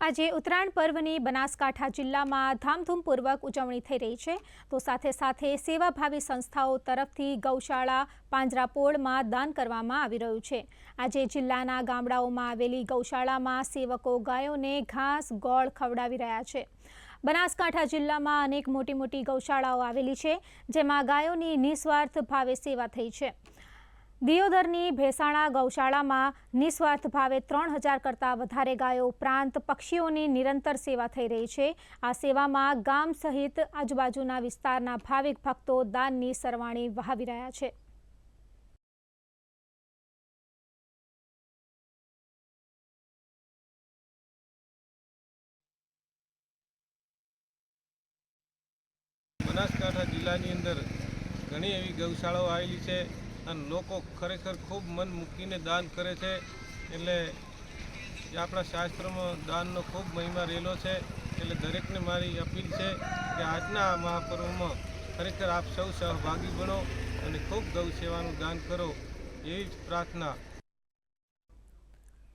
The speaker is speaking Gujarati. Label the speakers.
Speaker 1: આજે ઉત્તરાયણ પર્વની બનાસકાંઠા જિલ્લામાં ધામધૂમપૂર્વક ઉજવણી થઈ રહી છે તો સાથે સેવાભાવી સંસ્થાઓ તરફથી ગૌશાળા પાંજરાપોળમાં દાન કરવામાં આવી રહ્યું છે। આજે જિલ્લાના ગામડાઓમાં આવેલી ગૌશાળામાં સેવકો ગાયોને ઘાસ ગોળ ખવડાવી રહ્યા છે। બનાસકાંઠા જિલ્લામાં અનેક મોટી ગૌશાળાઓ આવેલી છે જેમાં ગાયોની નિસ્વાર્થ ભાવે સેવા થઈ છે। દિયોદરની ભેસાણા ગૌશાળામાં નિસ્વાર્થ ભાવે 3000 કરતાં વધારે ગાયો ઉપરાંત પક્ષીઓની નિરંતર સેવા થઈ રહી છે। આ સેવામાં ગામ સહિત આજુબાજુના વિસ્તારના ભાવિક ભક્તો દાનની સરવાણી વહાવી રહ્યા છે।
Speaker 2: બનાસકાંઠા જિલ્લાની અંદર ઘણી એવી ગૌશાળાઓ આવેલી છે અને લોકો ખરેખર ખૂબ મન મૂકીને દાન કરે છે। એટલે આપણા શાસ્ત્રમાં દાનનો ખૂબ મહિમા રહેલો છે। એટલે દરેકને મારી અપીલ છે કે આજના આ મહાપર્વમાં ખરેખર આપ સૌ સહભાગી બનો અને ખૂબ ગૌ સેવાનું દાન કરો, એવી જ પ્રાર્થના।